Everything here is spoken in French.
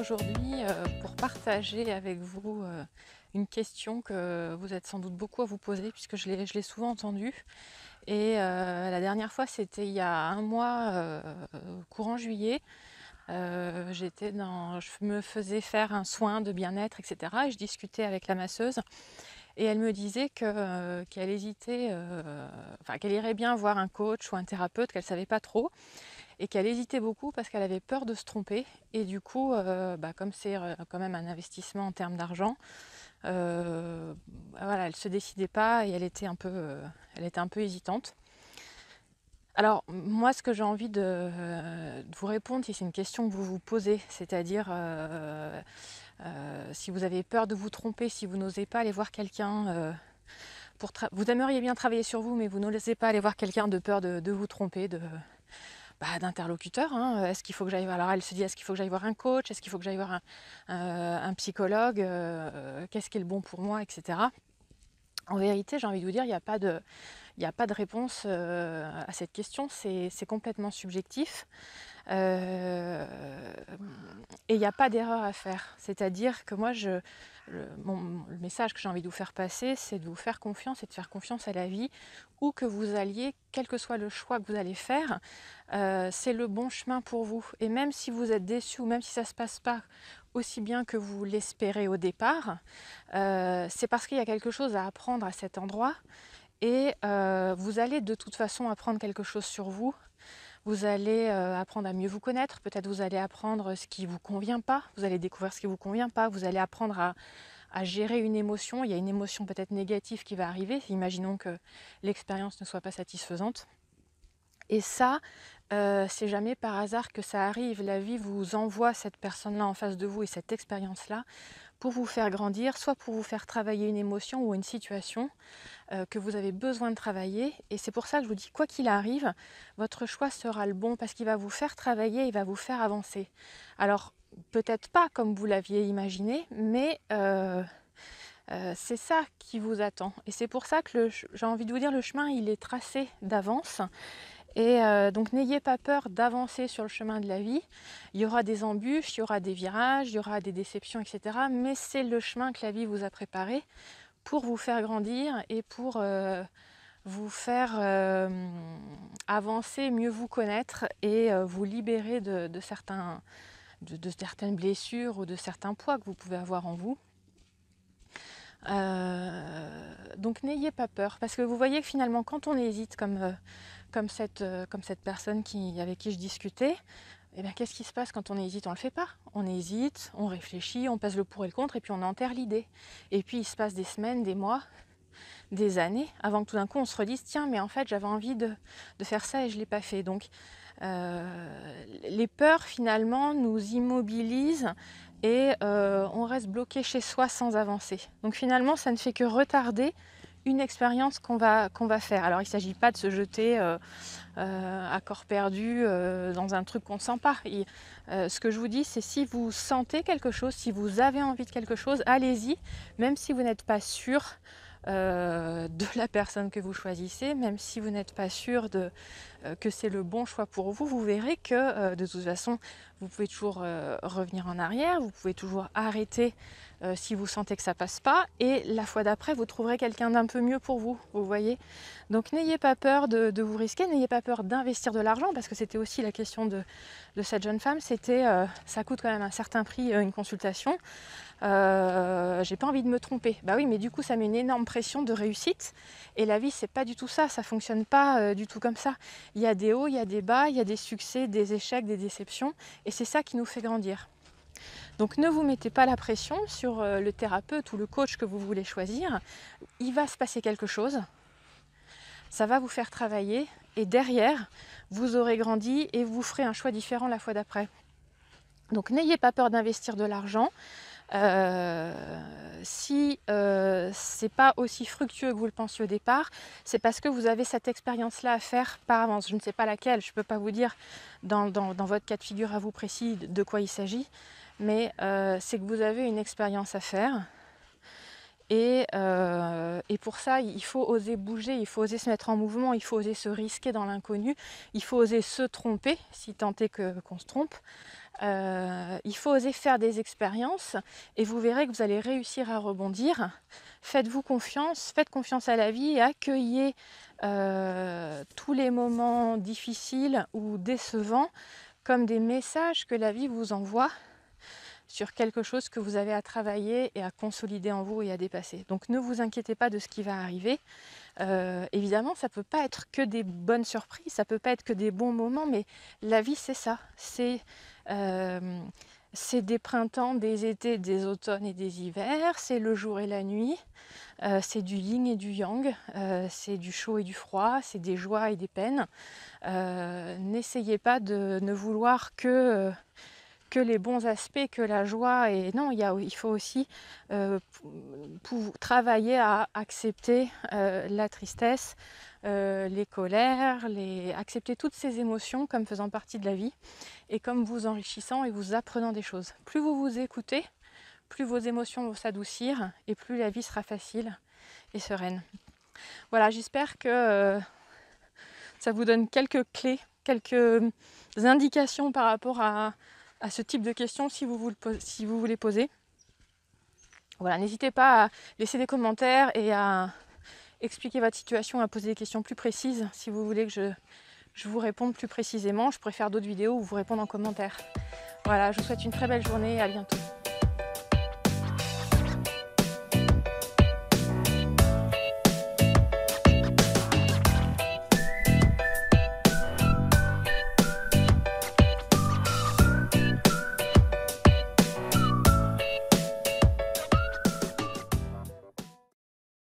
aujourd'hui pour partager avec vous une question que vous êtes sans doute beaucoup à vous poser puisque je l'ai souvent entendue. Et la dernière fois, c'était il y a un mois, courant juillet. Je me faisais faire un soin de bien-être, etc. Et je discutais avec la masseuse et elle me disait qu'elle hésitait, enfin qu'elle irait bien voir un coach ou un thérapeute, qu'elle savait pas trop et qu'elle hésitait beaucoup parce qu'elle avait peur de se tromper. Et du coup, comme c'est quand même un investissement en termes d'argent, voilà, elle se décidait pas et elle était un peu hésitante. Alors moi, ce que j'ai envie de vous répondre, si c'est une question que vous vous posez, c'est-à-dire si vous avez peur de vous tromper, si vous n'osez pas aller voir quelqu'un, vous aimeriez bien travailler sur vous, mais vous n'osez pas aller voir quelqu'un de peur de vous tromper, d'interlocuteur. Hein. Est-ce qu'il faut que j'aille voir... Alors elle se dit, est-ce qu'il faut que j'aille voir un coach? Est-ce qu'il faut que j'aille voir un psychologue? Qu'est-ce qui est le bon pour moi, etc. En vérité, j'ai envie de vous dire, il n'y a pas de réponse à cette question. C'est complètement subjectif. Euh, et il n'y a pas d'erreur à faire. C'est-à-dire que moi, le message que j'ai envie de vous faire passer, c'est de vous faire confiance et de faire confiance à la vie, où que vous alliez, quel que soit le choix que vous allez faire, c'est le bon chemin pour vous. Et même si vous êtes déçu, ou même si ça ne se passe pas aussi bien que vous l'espérez au départ, c'est parce qu'il y a quelque chose à apprendre à cet endroit. Et vous allez de toute façon apprendre quelque chose sur vous. Vous allez apprendre à mieux vous connaître. Peut-être vous allez apprendre ce qui ne vous convient pas. Vous allez découvrir ce qui ne vous convient pas. Vous allez apprendre à gérer une émotion. Il y a une émotion peut-être négative qui va arriver. Imaginons que l'expérience ne soit pas satisfaisante. Et ça, c'est jamais par hasard que ça arrive. La vie vous envoie cette personne-là en face de vous et cette expérience-là pour vous faire grandir, soit pour vous faire travailler une émotion ou une situation que vous avez besoin de travailler. Et c'est pour ça que je vous dis, quoi qu'il arrive, votre choix sera le bon parce qu'il va vous faire travailler, il va vous faire avancer. Alors, peut-être pas comme vous l'aviez imaginé, mais c'est ça qui vous attend. Et c'est pour ça que j'ai envie de vous dire, le chemin, il est tracé d'avance. Et donc n'ayez pas peur d'avancer sur le chemin de la vie. Il y aura des embûches, il y aura des virages, il y aura des déceptions, etc. Mais c'est le chemin que la vie vous a préparé pour vous faire grandir et pour vous faire avancer, mieux vous connaître et vous libérer de certaines blessures ou de certains poids que vous pouvez avoir en vous. Donc n'ayez pas peur, parce que vous voyez que finalement quand on hésite comme cette personne avec qui je discutais, eh bien, qu'est-ce qui se passe quand on hésite? On ne le fait pas. On hésite, on réfléchit, on pèse le pour et le contre et puis on enterre l'idée. Et puis il se passe des semaines, des mois, des années avant que tout d'un coup on se redise tiens, mais en fait j'avais envie de faire ça et je ne l'ai pas fait. Donc les peurs finalement nous immobilisent et on reste bloqué chez soi sans avancer. Donc finalement ça ne fait que retarder une expérience qu'on va faire. Alors il ne s'agit pas de se jeter à corps perdu dans un truc qu'on ne sent pas. Ce que je vous dis, c'est si vous sentez quelque chose, si vous avez envie de quelque chose, allez-y, même si vous n'êtes pas sûr de la personne que vous choisissez, même si vous n'êtes pas sûr que c'est le bon choix pour vous, vous verrez que de toute façon, vous pouvez toujours revenir en arrière, vous pouvez toujours arrêter si vous sentez que ça passe pas, et la fois d'après, vous trouverez quelqu'un d'un peu mieux pour vous, vous voyez. Donc n'ayez pas peur de vous risquer, n'ayez pas peur d'investir de l'argent, parce que c'était aussi la question de cette jeune femme, c'était ça coûte quand même un certain prix une consultation. J'ai pas envie de me tromper. Bah oui, mais du coup ça met une énorme pression de réussite. Et la vie c'est pas du tout ça, ça fonctionne pas du tout comme ça. Il y a des hauts, il y a des bas, il y a des succès, des échecs, des déceptions. Et c'est ça qui nous fait grandir. Donc ne vous mettez pas la pression sur le thérapeute ou le coach que vous voulez choisir. Il va se passer quelque chose. Ça va vous faire travailler. Et derrière, vous aurez grandi et vous ferez un choix différent la fois d'après. Donc n'ayez pas peur d'investir de l'argent. Si c'est pas aussi fructueux que vous le pensiez au départ, c'est parce que vous avez cette expérience-là à faire par avance. Je ne sais pas laquelle, je ne peux pas vous dire dans votre cas de figure à vous précis de quoi il s'agit, mais c'est que vous avez une expérience à faire. Et pour ça, il faut oser bouger, il faut oser se mettre en mouvement, il faut oser se risquer dans l'inconnu, il faut oser se tromper, si tant est qu'on se trompe. Il faut oser faire des expériences et vous verrez que vous allez réussir à rebondir. Faites-vous confiance, faites confiance à la vie et accueillez tous les moments difficiles ou décevants comme des messages que la vie vous envoie sur quelque chose que vous avez à travailler et à consolider en vous et à dépasser. Donc ne vous inquiétez pas de ce qui va arriver. Évidemment, ça ne peut pas être que des bonnes surprises, ça ne peut pas être que des bons moments, mais la vie c'est ça. C'est des printemps, des étés, des automnes et des hivers, c'est le jour et la nuit, c'est du yin et du yang, c'est du chaud et du froid, c'est des joies et des peines. N'essayez pas de ne vouloir que les bons aspects, que la joie. Et non, il faut aussi travailler à accepter la tristesse, les colères, accepter toutes ces émotions comme faisant partie de la vie et comme vous enrichissant et vous apprenant des choses. Plus vous vous écoutez, plus vos émotions vont s'adoucir et plus la vie sera facile et sereine. Voilà, j'espère que ça vous donne quelques clés, quelques indications par rapport à ce type de questions si vous voulez poser. Voilà, n'hésitez pas à laisser des commentaires et à expliquer votre situation, à poser des questions plus précises si vous voulez que je vous réponde plus précisément. Je pourrais faire d'autres vidéos ou vous répondre en commentaire. Voilà, je vous souhaite une très belle journée et à bientôt.